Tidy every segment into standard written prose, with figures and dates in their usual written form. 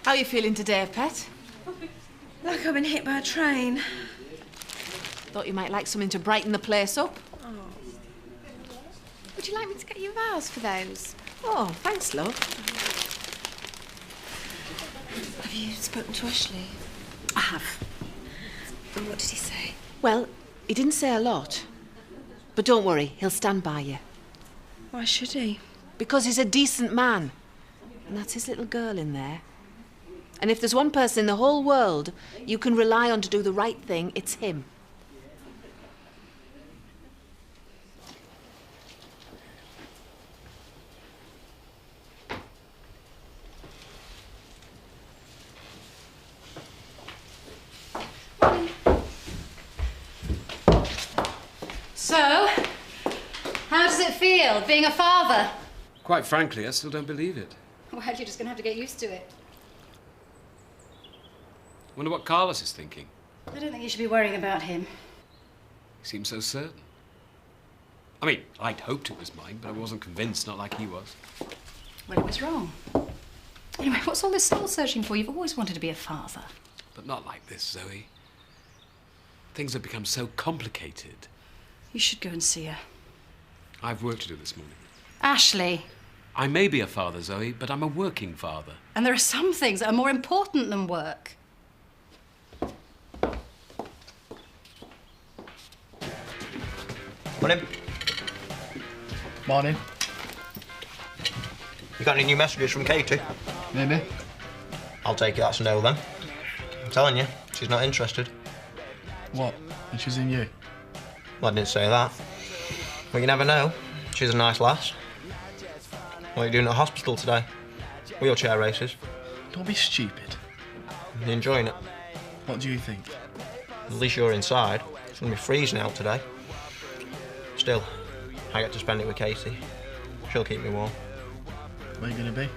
How are you feeling today, pet? Like I've been hit by a train. Thought you might like something to brighten the place up. Oh. Would you like me to get you a vase for those? Oh, thanks, love. Have you spoken to Ashley? I have. And what did he say? Well, he didn't say a lot. But don't worry, he'll stand by you. Why should he? Because he's a decent man. And that's his little girl in there. And if there's one person in the whole world you can rely on to do the right thing, it's him. So, how does it feel, being a father? Quite frankly, I still don't believe it. Well, you're just going to have to get used to it. Wonder what Carlos is thinking. I don't think you should be worrying about him. He seems so certain. I mean, I'd hoped it was mine, but I wasn't convinced, not like he was. Well, it was wrong. Anyway, what's all this soul searching for? You've always wanted to be a father. But not like this, Zoe. Things have become so complicated. You should go and see her. I've work to do this morning. Ashley. I may be a father, Zoe, but I'm a working father. And there are some things that are more important than work. Morning. Morning. You got any new messages from Katie? Maybe. I'll take it that's a no then. I'm telling you, she's not interested. What? And she's in you? Well, I didn't say that. But you never know. She's a nice lass. What are you doing at hospital today? Wheelchair races. Don't be stupid. You enjoying it? What do you think? At least you're inside. It's going to be freezing out today. Still, I get to spend it with Katie. She'll keep me warm. Where are you going to be?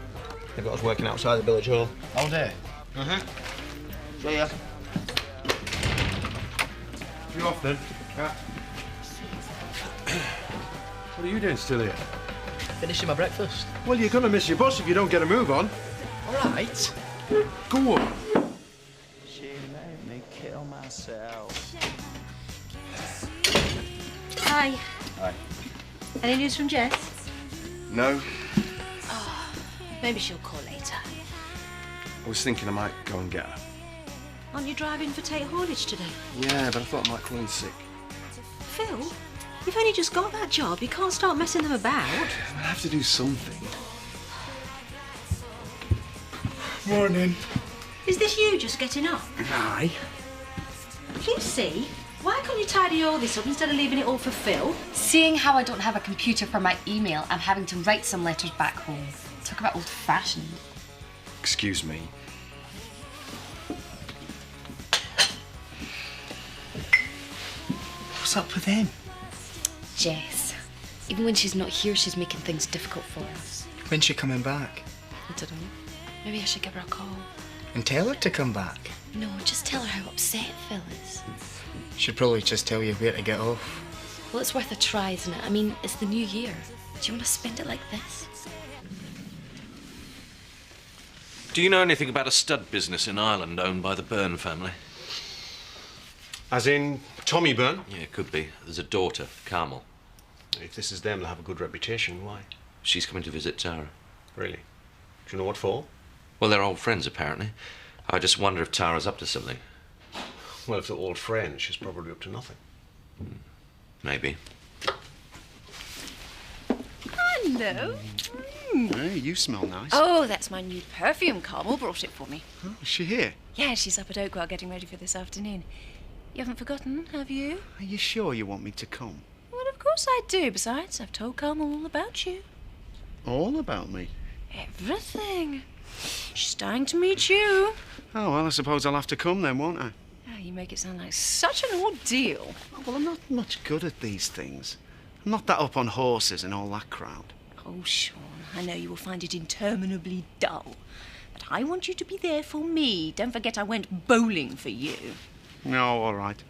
They've got us working outside the village hall. All day? See ya. You off then? Yeah. What are you doing still here? Finishing my breakfast. Well, you're gonna miss your bus if you don't get a move on. All right. Go on. She made me kill myself. Hi. Hi. Any news from Jess? No. Maybe she'll call later. I was thinking I might go and get her. Aren't you driving for Tate Haulage today? Yeah, but I thought I might call in sick. Phil, you've only just got that job. You can't start messing them about. I have to do something. Morning. Is this you just getting up? Aye. Lucy, why can't you tidy all this up instead of leaving it all for Phil? Seeing how I don't have a computer for my email, I'm having to write some letters back home. Talk about old-fashioned. Excuse me. What's up with him? Jess. Even when she's not here, she's making things difficult for us. When's she coming back? I don't know. Maybe I should give her a call. And tell her to come back. No, just tell her how upset Phil is. She'd probably just tell you where to get off. Well, it's worth a try, isn't it? I mean, it's the new year. Do you want to spend it like this? Do you know anything about a stud business in Ireland owned by the Byrne family? As in Tommy Byrne? Yeah, it could be. There's a daughter, Carmel. If this is them, they'll have a good reputation. Why? She's coming to visit Tara. Really? Do you know what for? Well, they're old friends, apparently. I just wonder if Tara's up to something. Well, if they're old friends, she's probably up to nothing. Maybe. Hello. Hey, you smell nice. Oh, that's my new perfume. Carmel brought it for me. Oh, is she here? Yeah, she's up at Oakwell getting ready for this afternoon. You haven't forgotten, have you? Are you sure you want me to come? Well, of course I do. Besides, I've told Carmel all about you. All about me? Everything. She's dying to meet you. Oh, well, I suppose I'll have to come then, won't I? Oh, you make it sound like such an ordeal. Oh, well, I'm not much good at these things. I'm not that up on horses and all that crowd. Oh, Sean, I know you will find it interminably dull. But I want you to be there for me. Don't forget I went bowling for you. No, all right.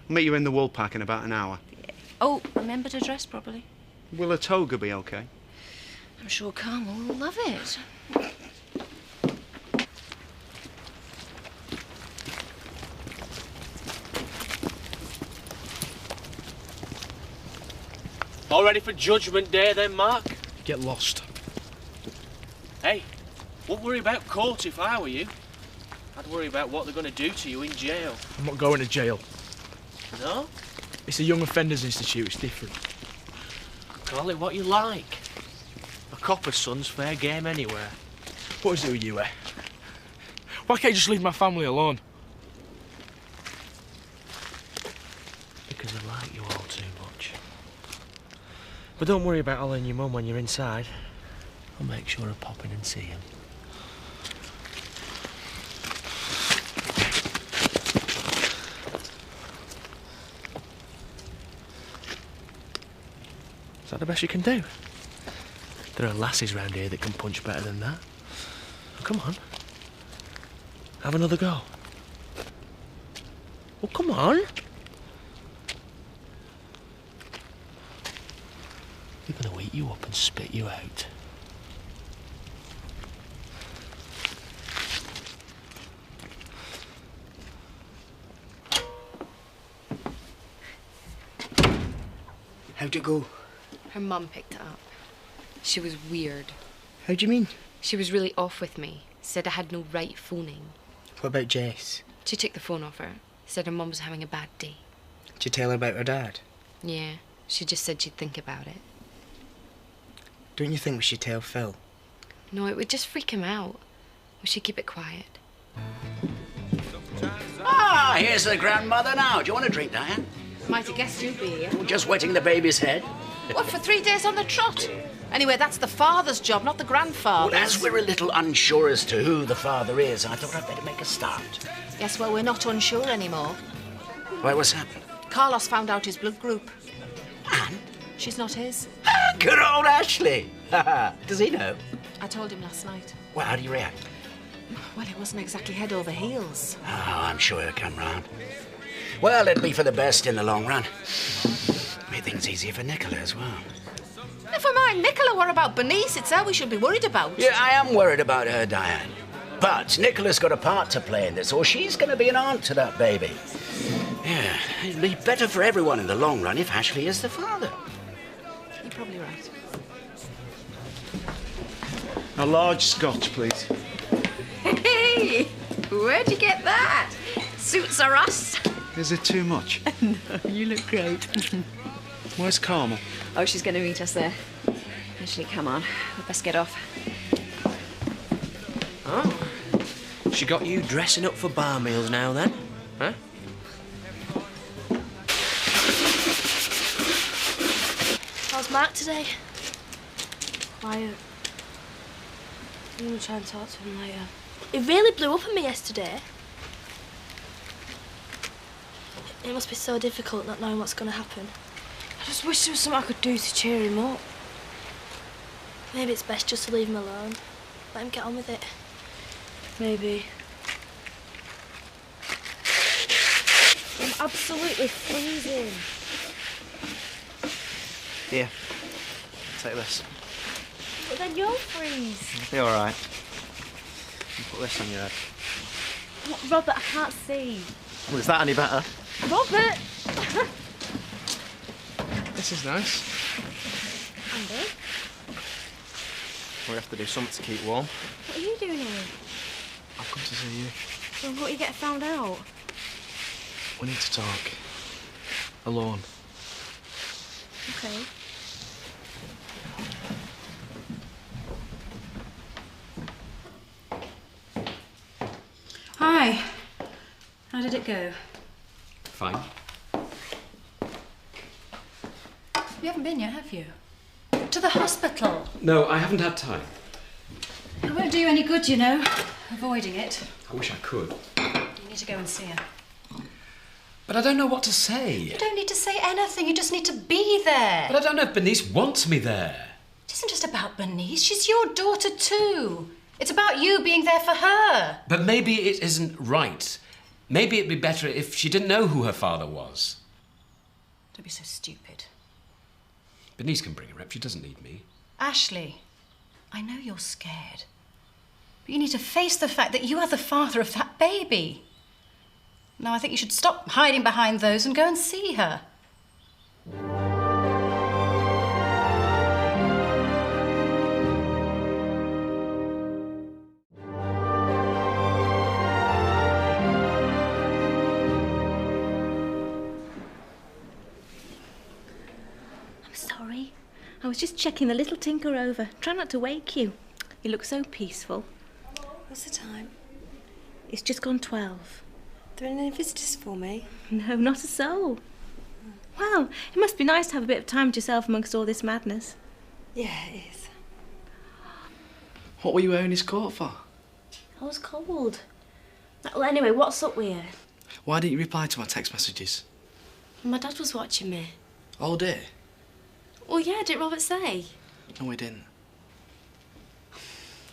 I'll meet you in the wool pack in about an hour. Yeah. Oh, remember to dress properly. Will a toga be okay? I'm sure Carmel will love it. All ready for Judgment Day then, Mark? Get lost. Hey, wouldn't worry about court if I were you. I'd worry about what they're going to do to you in jail. I'm not going to jail. No? It's a Young Offenders Institute, it's different. Call it what you like. A copper's son's fair game anywhere. What is it with you, eh? Why can't you just leave my family alone? Because I like you all too much. But don't worry about Ollie and your mum when you're inside. I'll make sure of popping and see him. Is that the best you can do? There are lasses round here that can punch better than that. Oh, come on. Have another go. Oh, come on. They're going to eat you up and spit you out. How'd it go? Her mum picked it up. She was weird. How do you mean? She was really off with me. Said I had no right phoning. What about Jess? She took the phone off her. Said her mum was having a bad day. Did you tell her about her dad? Yeah, she just said she'd think about it. Don't you think we should tell Phil? No, it would just freak him out. We should keep it quiet. Ah, here's the grandmother now. Do you want a drink, Diane? Might have guessed you'd be here. Just wetting the baby's head. What, for 3 days on the trot? Anyway, that's the father's job, not the grandfather's. Well, as we're a little unsure as to who the father is, I thought I'd better make a start. Yes, well, we're not unsure anymore. Why, what's happened? Carlos found out his blood group. And? She's not his. Good old Ashley. Does he know? I told him last night. Well, how do you react? Well, it wasn't exactly head over heels. Oh, I'm sure he'll come round. Well, it'll be for the best in the long run. Made things easier for Nicola as well. Never mind, Nicola, what about Bernice? It's her we should be worried about. Yeah, I am worried about her, Diane. But Nicola's got a part to play in this, or she's going to be an aunt to that baby. Yeah, it'd be better for everyone in the long run if Ashley is the father. You're probably right. A large scotch, please. Hey, where'd you get that? Suits are us. Is it too much? No, you look great. Where's Carmel? Oh, she's going to meet us there. Actually, come on. We'd best get off. Oh. She got you dressing up for bar meals now then? Huh? How's Mark today? Quiet. I'm going to try and talk to him later. He really blew up at me yesterday. It must be so difficult not knowing what's going to happen. I just wish there was something I could do to cheer him up. Maybe it's best just to leave him alone. Let him get on with it. Maybe. I'm absolutely freezing. Here. Take this. But then you'll freeze. It'll be all right. You put this on your head. Robert, I can't see. Well, is that any better? Robert! This is nice. Andy? We have to do something to keep warm. What are you doing here? I've come to see you. Well, what are you getting found out? We need to talk. Alone. Okay. Hi. How did it go? Fine. You haven't been yet, have you? To the hospital. No, I haven't had time. It won't do you any good, you know, avoiding it. I wish I could. You need to go and see her. But I don't know what to say. You don't need to say anything, you just need to be there. But I don't know if Bernice wants me there. It isn't just about Bernice, she's your daughter too. It's about you being there for her. But maybe it isn't right. Maybe it'd be better if she didn't know who her father was. Don't be so stupid. Bernice can bring her up. She doesn't need me. Ashley, I know you're scared. But you need to face the fact that you are the father of that baby. Now, I think you should stop hiding behind those and go and see her. was just checking the little tinker over. Try not to wake you. You look so peaceful. What's the time? It's just gone 12. There any visitors for me? No, not a soul. Well, it must be nice to have a bit of time to yourself amongst all this madness. Yeah, it is. What were you wearing his coat for? I was cold. Well, anyway, what's up with you? Why didn't you reply to my text messages? My dad was watching me. All day? Well, yeah, did Robert say? No, he didn't.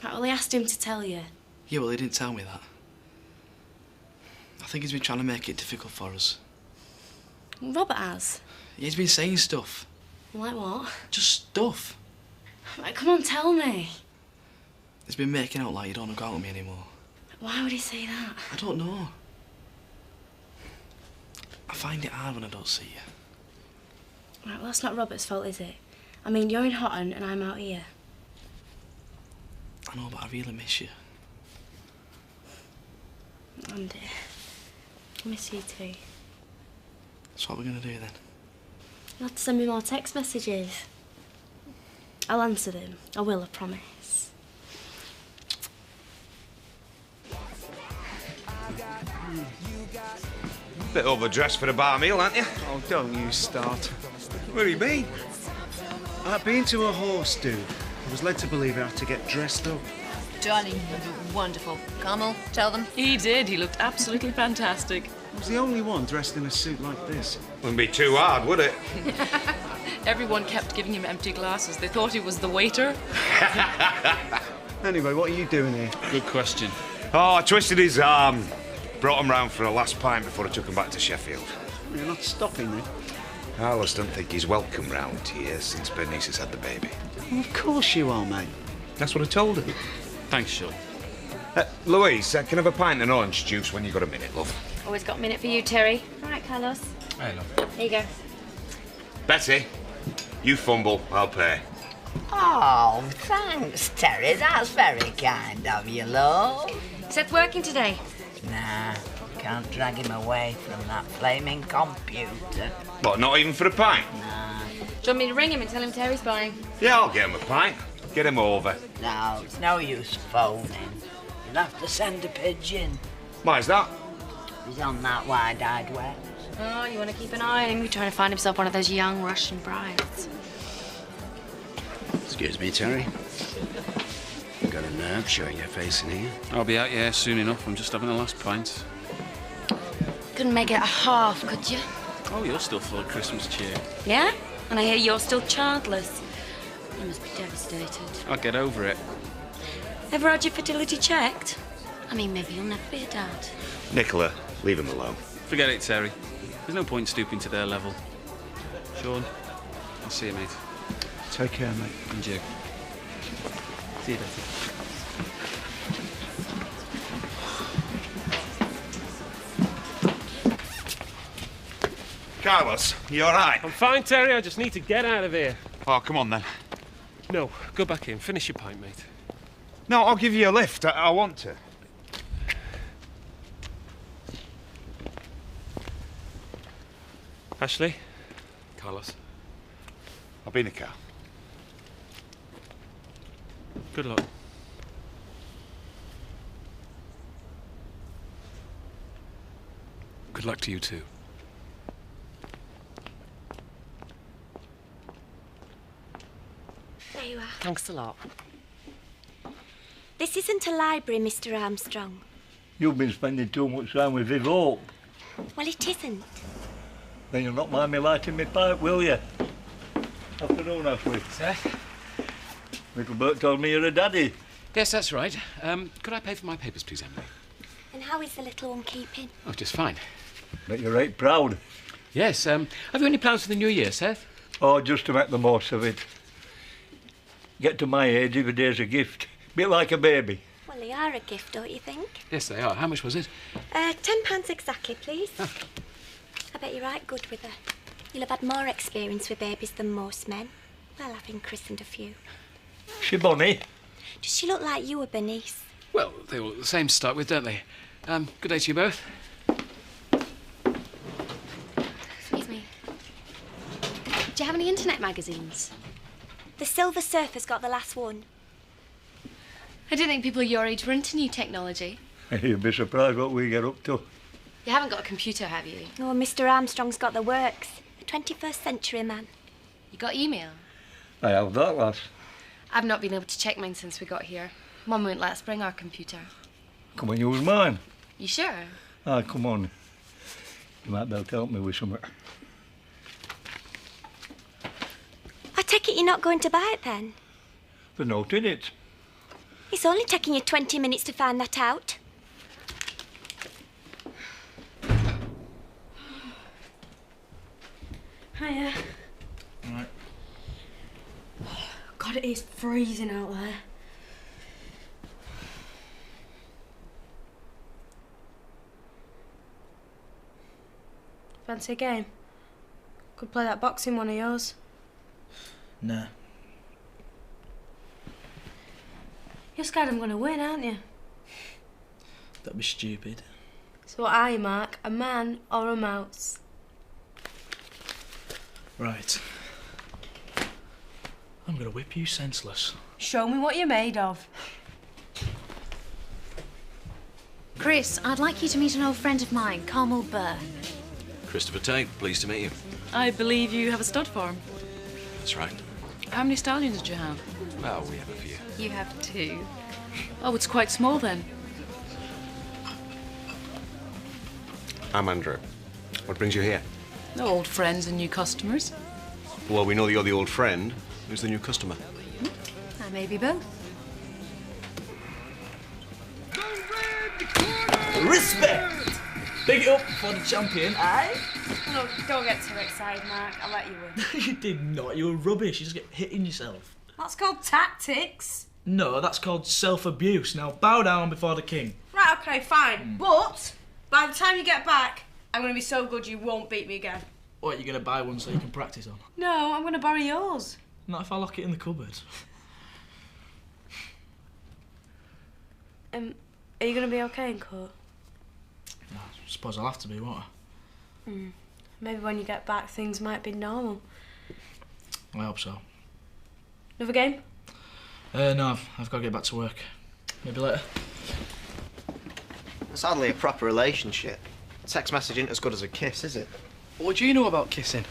Right, well, he asked him to tell you. Yeah, well, he didn't tell me that. I think he's been trying to make it difficult for us. Robert has. He's been saying stuff. Like what? Just stuff. Right, come on, tell me. He's been making out like you don't want to go out with me anymore. Why would he say that? I don't know. I find it hard when I don't see you. Right, well, that's not Robert's fault, is it? I mean, you're in Hotton and I'm out here. I know, but I really miss you. And I miss you too. So what we're going to do then? You'll have to send me more text messages. I'll answer them. I will, I promise. Bit overdressed for a bar meal, aren't you? Oh, don't you start. Where have you been? I've been to a horse do. I was led to believe I had to get dressed up. Darling, you look wonderful. Carmel, tell them. He did. He looked absolutely fantastic. I was the only one dressed in a suit like this. Wouldn't be too hard, would it? Everyone kept giving him empty glasses. They thought he was the waiter. Anyway, what are you doing here? Good question. Oh, I twisted his arm. Brought him round for a last pint before I took him back to Sheffield. You're not stopping me. Alice don't think he's welcome round here since Bernice has had the baby. Well, of course you are, mate. That's what I told her. Thanks, Sean. Louise, can I have a pint and orange juice when you've got a minute, love? Always got a minute for you, Terry. All right, Carlos. Hey, love. There you go. Betty, you fumble, I'll pay. Oh, thanks, Terry. That's very kind of you, love. Seth working today? Nah, can't drag him away from that flaming computer. What, not even for a pint? Nah. Do you want me to ring him and tell him Terry's buying? Yeah, I'll get him a pint. Get him over. No, it's no use phoning. You'll have to send a pigeon. Why's that? He's on that wide-eyed wet. Oh, you want to keep an eye on him? He's trying to find himself one of those young Russian brides. Excuse me, Terry. You've got a nerve showing your face in here. I'll be out here soon enough. I'm just having the last pint. Couldn't make it a half, could you? Oh, you're still full of Christmas cheer. Yeah? And I hear you're still childless. You must be devastated. I'll get over it. Ever had your fertility checked? I mean, maybe you'll never be a dad. Nicola, leave him alone. Forget it, Terry. There's no point stooping to their level. Sean, I'll see you, mate. Take care, mate. And you. See you, Betty. Carlos, you all right? I'm fine, Terry. I just need to get out of here. Oh, come on, then. No, go back in. Finish your pint, mate. No, I'll give you a lift. I want to. Ashley? Carlos. I'll be in the car. Good luck. Good luck to you, too. There you are. Thanks a lot. This isn't a library, Mr. Armstrong. You've been spending too much time with Viv Hope. Well, it isn't. Then you'll not mind me lighting my pipe, will you? Afternoon, Ashley. Seth? Little Bert told me you're a daddy. Yes, that's right. Could I pay for my papers, please, Emily? And how is the little one keeping? Oh, just fine. Bet you're right proud. Yes, have you any plans for the new year, Seth? Oh, just to make the most of it. Get to my age, every day's a gift. Bit like a baby. Well, they are a gift, don't you think? Yes, they are. How much was it? £10 exactly, please. I bet you're right good with her. You'll have had more experience with babies than most men. Well, having christened a few. She bonny? Does she look like you were Bernice? Well, they all look the same to start with, don't they? Good day to you both. Excuse me. Do you have any internet magazines? The Silver Surfer's got the last one. I didn't think people your age were into new technology. You'd be surprised what we get up to. You haven't got a computer, have you? Oh, Mr. Armstrong's got the works. A 21st century man. You got email? I have that, lass. I've not been able to check mine since we got here. Mum won't let us bring our computer. Come on, use mine. You sure? Ah, come on. You might be able to help me with something. I take it you're not going to buy it then? There's no in it. It's only taking you 20 minutes to find that out. Hiya. Right. God, it is freezing out there. Fancy a game? Could play that boxing one of yours. Nah. You're scared I'm going to win, aren't you? That'd be stupid. So what are you, Mark? A man or a mouse? Right. I'm gonna whip you senseless. Show me what you're made of. Chris, I'd like you to meet an old friend of mine, Carmel Burr. Christopher Tate, pleased to meet you. I believe you have a stud farm. That's right. How many stallions do you have? Well, we have a few. You have 2. Oh, it's quite small then. I'm Andrew. What brings you here? No old friends and new customers. Well, we know that you're the old friend. Who's the new customer? I may be both. Respect! Big it up for the champion, aye? No, don't get too excited, Mark. I'll let you win. You did not. You were rubbish. You just get hitting yourself. That's called tactics. No, that's called self-abuse. Now bow down before the king. Right, okay, fine. But by the time you get back, I'm going to be so good you won't beat me again. What, you're going to buy one so you can practice on? No, I'm going to borrow yours. Not if I lock it in the cupboard. Are you going to be okay in court? I suppose I'll have to be, won't I? Maybe when you get back, things might be normal. I hope so. Another game? No, I've got to get back to work. Maybe later. It's hardly a proper relationship. Text message ain't as good as a kiss, is it? What do you know about kissing?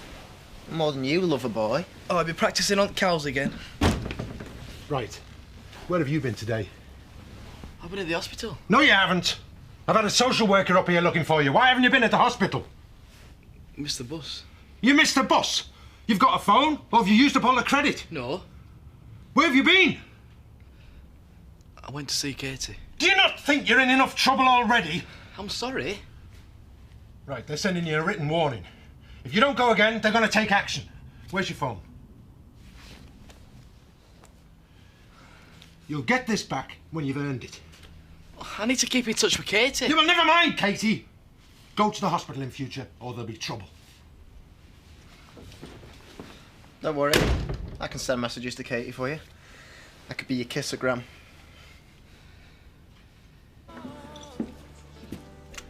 More than you, lover boy. Oh, I've been practising on cows again. Right. Where have you been today? I've been at the hospital. No, you haven't. I've had a social worker up here looking for you. Why haven't you been at the hospital? Missed the bus. You missed the bus? You've got a phone? Or have you used up all the credit? No. Where have you been? I went to see Katie. Do you not think you're in enough trouble already? I'm sorry. Right, they're sending you a written warning. If you don't go again, they're going to take action. Where's your phone? You'll get this back when you've earned it. I need to keep in touch with Katie. Yeah, well, never mind, Katie. Go to the hospital in future, or there'll be trouble. Don't worry. I can send messages to Katie for you. I could be your kissogram.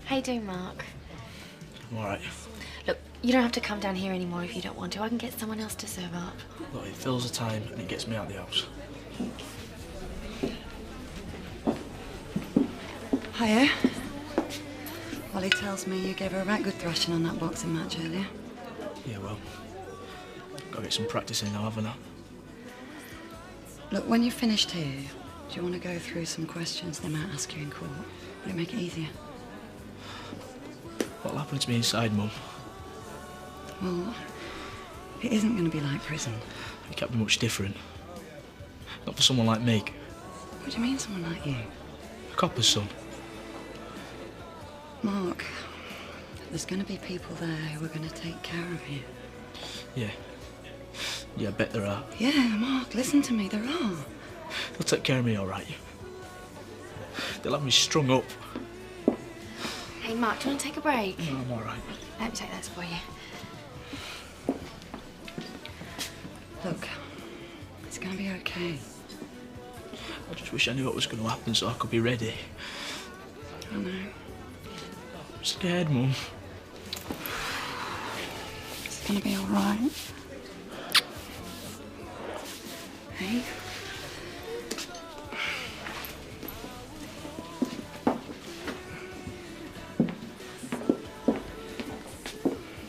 How you doing, Mark? I'm all right. Look, you don't have to come down here anymore if you don't want to. I can get someone else to serve up. Look, it fills the time and it gets me out of the house. Hiya. Ollie tells me you gave her a right good thrashing on that boxing match earlier. Yeah, well, got to get some practice in now, haven't I? Look, when you've finished here, do you want to go through some questions they might ask you in court? Would it make it easier? What'll happen to me inside, Mum? Well, it isn't going to be like prison. It can't be much different. Not for someone like me. What do you mean, someone like you? A copper's son. Mark, there's going to be people there who are going to take care of you. Yeah. Yeah, I bet there are. Yeah, Mark, listen to me, there are. They'll take care of me all right. They'll have me strung up. Hey, Mark, do you want to take a break? No, I'm all right. Let me take this for you. Look, it's going to be okay. I just wish I knew what was going to happen so I could be ready. I know. I'm scared, Mum. It's going to be all right. Hey?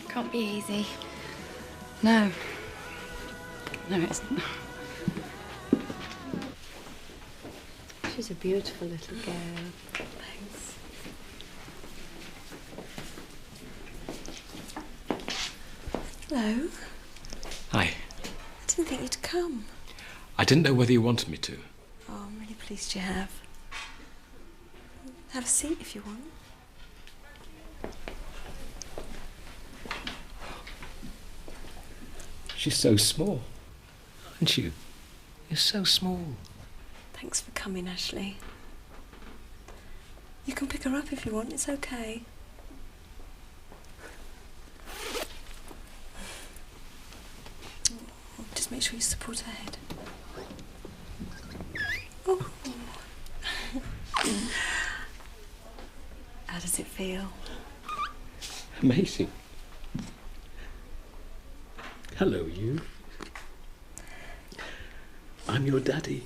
Can't be easy. No. No, it isn't. She's a beautiful little girl. Thanks. Hello. Hi. I didn't think you'd come. I didn't know whether you wanted me to. Oh, I'm really pleased you have. Have a seat if you want. She's so small. Aren't you? You're so small. Thanks for coming, Ashley. You can pick her up if you want, it's okay. Oh, just make sure you support her head. Oh. How does it feel? Amazing. Hello, you. I'm your daddy.